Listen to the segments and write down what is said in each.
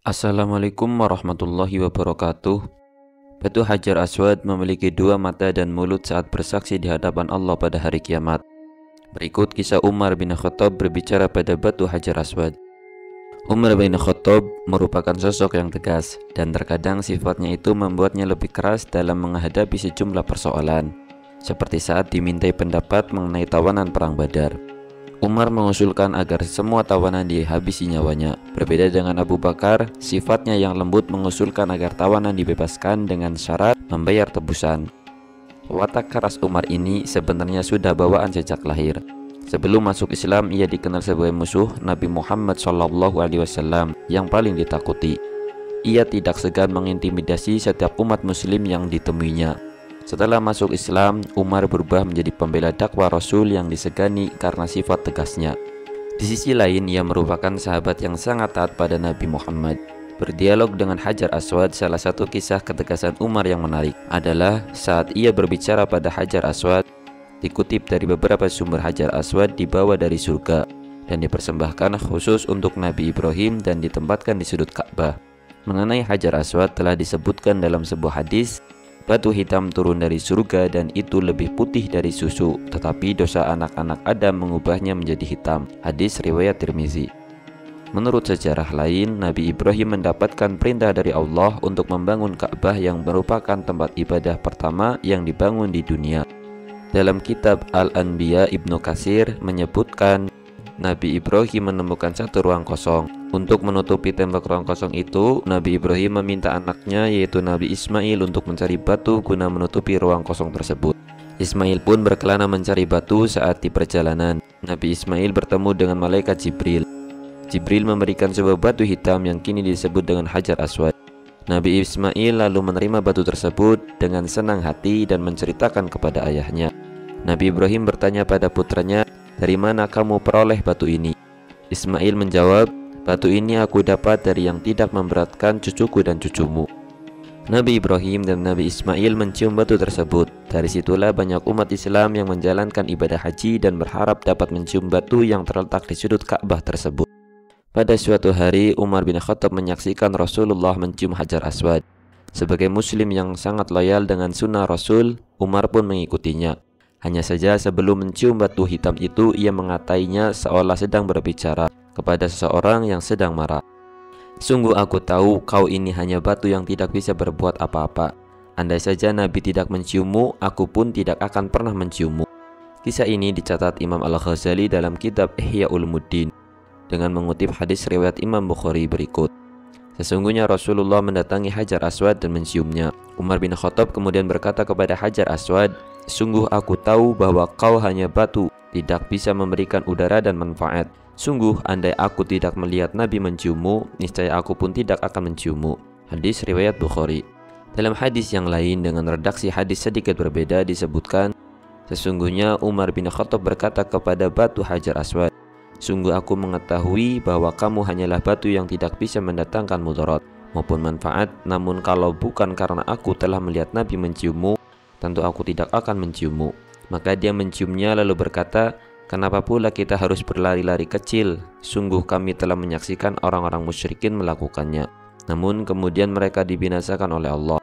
Assalamualaikum warahmatullahi wabarakatuh. Batu Hajar Aswad memiliki dua mata dan mulut saat bersaksi di hadapan Allah pada hari kiamat. Berikut kisah Umar bin Khattab berbicara pada Batu Hajar Aswad. Umar bin Khattab merupakan sosok yang tegas, dan terkadang sifatnya itu membuatnya lebih keras dalam menghadapi sejumlah persoalan, seperti saat dimintai pendapat mengenai tawanan perang Badar. Umar mengusulkan agar semua tawanan dihabisi nyawanya. Berbeda dengan Abu Bakar, sifatnya yang lembut mengusulkan agar tawanan dibebaskan dengan syarat membayar tebusan. Watak keras Umar ini sebenarnya sudah bawaan sejak lahir. Sebelum masuk Islam, ia dikenal sebagai musuh Nabi Muhammad SAW yang paling ditakuti. Ia tidak segan mengintimidasi setiap umat muslim yang ditemuinya. Setelah masuk Islam, Umar berubah menjadi pembela dakwah Rasul yang disegani karena sifat tegasnya. Di sisi lain, ia merupakan sahabat yang sangat taat pada Nabi Muhammad. Berdialog dengan Hajar Aswad, salah satu kisah ketegasan Umar yang menarik adalah saat ia berbicara pada Hajar Aswad. Dikutip dari beberapa sumber, Hajar Aswad dibawa dari surga dan dipersembahkan khusus untuk Nabi Ibrahim dan ditempatkan di sudut Ka'bah. Mengenai Hajar Aswad telah disebutkan dalam sebuah hadis, batu hitam turun dari surga dan itu lebih putih dari susu, tetapi dosa anak-anak Adam mengubahnya menjadi hitam. Hadis riwayat Tirmizi. Menurut sejarah lain, Nabi Ibrahim mendapatkan perintah dari Allah untuk membangun Ka'bah yang merupakan tempat ibadah pertama yang dibangun di dunia. Dalam kitab Al-Anbiya, Ibnu Katsir menyebutkan Nabi Ibrahim menemukan satu ruang kosong. Untuk menutupi tembok ruang kosong itu, Nabi Ibrahim meminta anaknya yaitu Nabi Ismail untuk mencari batu guna menutupi ruang kosong tersebut. Ismail pun berkelana mencari batu. Saat di perjalanan, Nabi Ismail bertemu dengan malaikat Jibril. Jibril memberikan sebuah batu hitam yang kini disebut dengan Hajar Aswad. Nabi Ismail lalu menerima batu tersebut dengan senang hati dan menceritakan kepada ayahnya. Nabi Ibrahim bertanya pada putranya, "Dari mana kamu peroleh batu ini?" Ismail menjawab, "Batu ini aku dapat dari yang tidak memberatkan cucuku dan cucumu." Nabi Ibrahim dan Nabi Ismail mencium batu tersebut. Dari situlah banyak umat Islam yang menjalankan ibadah haji dan berharap dapat mencium batu yang terletak di sudut Ka'bah tersebut. Pada suatu hari, Umar bin Khattab menyaksikan Rasulullah mencium Hajar Aswad. Sebagai muslim yang sangat loyal dengan sunnah Rasul, Umar pun mengikutinya. Hanya saja sebelum mencium batu hitam itu, ia mengatainya seolah sedang berbicara kepada seseorang yang sedang marah. "Sungguh aku tahu kau ini hanya batu yang tidak bisa berbuat apa-apa. Andai saja Nabi tidak menciummu, aku pun tidak akan pernah menciummu." Kisah ini dicatat Imam Al-Ghazali dalam kitab Ihya Ulumuddin dengan mengutip hadis riwayat Imam Bukhari berikut. Sesungguhnya Rasulullah mendatangi Hajar Aswad dan menciumnya. Umar bin Khattab kemudian berkata kepada Hajar Aswad, "Sungguh aku tahu bahwa kau hanya batu, tidak bisa memberikan udara dan manfaat. Sungguh andai aku tidak melihat Nabi menciummu, niscaya aku pun tidak akan menciummu." Hadis riwayat Bukhari. Dalam hadis yang lain dengan redaksi hadis sedikit berbeda disebutkan, sesungguhnya Umar bin Khattab berkata kepada batu Hajar Aswad, "Sungguh aku mengetahui bahwa kamu hanyalah batu yang tidak bisa mendatangkan mudarat maupun manfaat, namun kalau bukan karena aku telah melihat Nabi menciummu, tentu aku tidak akan menciummu." Maka dia menciumnya lalu berkata, "Kenapa pula kita harus berlari-lari kecil? Sungguh kami telah menyaksikan orang-orang musyrikin melakukannya, namun kemudian mereka dibinasakan oleh Allah."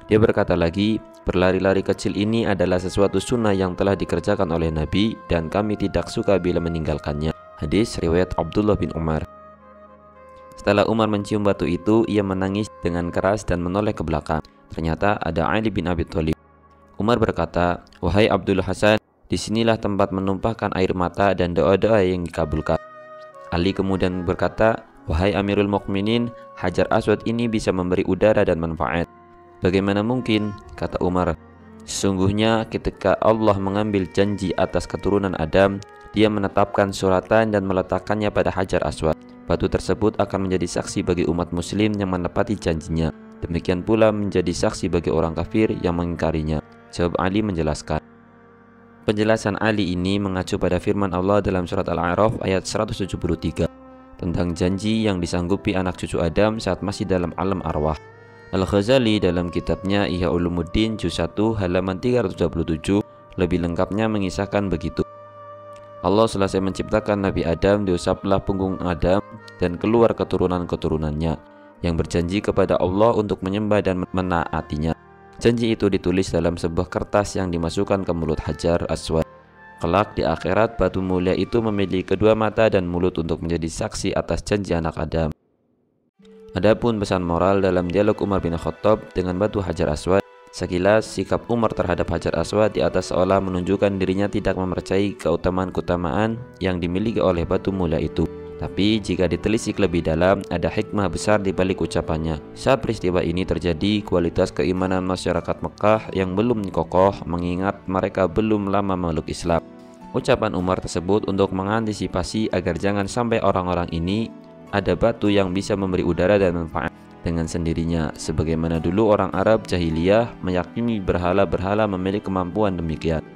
Dia berkata lagi, "Berlari-lari kecil ini adalah sesuatu sunnah yang telah dikerjakan oleh Nabi dan kami tidak suka bila meninggalkannya." Hadis riwayat Abdullah bin Umar. Setelah Umar mencium batu itu, ia menangis dengan keras dan menoleh ke belakang. Ternyata ada Ali bin Abi Thalib. Umar berkata, "Wahai Abdul Hasan, disinilah tempat menumpahkan air mata dan doa-doa yang dikabulkan." Ali kemudian berkata, "Wahai Amirul Mukminin, Hajar Aswad ini bisa memberi udara dan manfaat." "Bagaimana mungkin?" kata Umar. "Sesungguhnya ketika Allah mengambil janji atas keturunan Adam, Dia menetapkan suratan dan meletakkannya pada Hajar Aswad. Batu tersebut akan menjadi saksi bagi umat muslim yang menepati janjinya. Demikian pula menjadi saksi bagi orang kafir yang mengingkarinya." Jawab Ali menjelaskan. Penjelasan Ali ini mengacu pada firman Allah dalam surat Al-A'raf ayat 173 tentang janji yang disanggupi anak cucu Adam saat masih dalam alam arwah. Al-Ghazali dalam kitabnya Ihya Ulumuddin juz 1 halaman 327 lebih lengkapnya mengisahkan begitu. Allah selesai menciptakan Nabi Adam, diusaplah punggung Adam dan keluar keturunan-keturunannya. yang berjanji kepada Allah untuk menyembah dan menaatinya. Janji itu ditulis dalam sebuah kertas yang dimasukkan ke mulut Hajar Aswad. Kelak di akhirat, batu mulia itu memiliki kedua mata dan mulut untuk menjadi saksi atas janji anak Adam. Adapun pesan moral dalam dialog Umar bin Khattab dengan batu Hajar Aswad, sekilas sikap Umar terhadap Hajar Aswad di atas seolah menunjukkan dirinya tidak mempercayai keutamaan-keutamaan yang dimiliki oleh batu mulia itu. Tapi jika ditelisik lebih dalam, ada hikmah besar di balik ucapannya. Saat peristiwa ini terjadi, kualitas keimanan masyarakat Mekah yang belum kokoh, mengingat mereka belum lama memeluk Islam. Ucapan Umar tersebut untuk mengantisipasi agar jangan sampai orang-orang ini ada batu yang bisa memberi udara dan manfaat dengan sendirinya, sebagaimana dulu orang Arab jahiliyah meyakini berhala-berhala memiliki kemampuan demikian.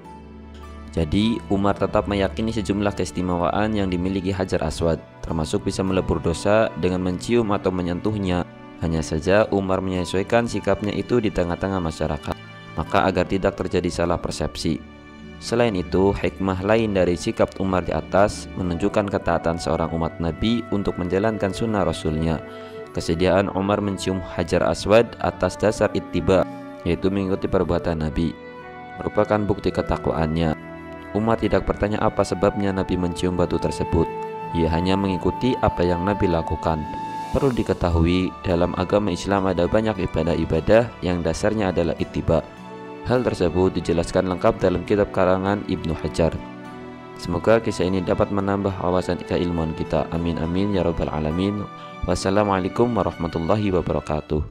Jadi Umar tetap meyakini sejumlah keistimewaan yang dimiliki Hajar Aswad, termasuk bisa melebur dosa dengan mencium atau menyentuhnya. Hanya saja Umar menyesuaikan sikapnya itu di tengah-tengah masyarakat, maka agar tidak terjadi salah persepsi. Selain itu, hikmah lain dari sikap Umar di atas menunjukkan ketaatan seorang umat Nabi untuk menjalankan sunnah Rasulnya. Kesediaan Umar mencium Hajar Aswad atas dasar ittiba, yaitu mengikuti perbuatan Nabi, merupakan bukti ketakwaannya. Umar tidak bertanya apa sebabnya Nabi mencium batu tersebut. Ia hanya mengikuti apa yang Nabi lakukan. Perlu diketahui, dalam agama Islam ada banyak ibadah-ibadah yang dasarnya adalah ittiba. Hal tersebut dijelaskan lengkap dalam kitab karangan Ibnu Hajar. Semoga kisah ini dapat menambah wawasan keilmuan kita. Amin amin ya rabbal alamin. Wassalamualaikum warahmatullahi wabarakatuh.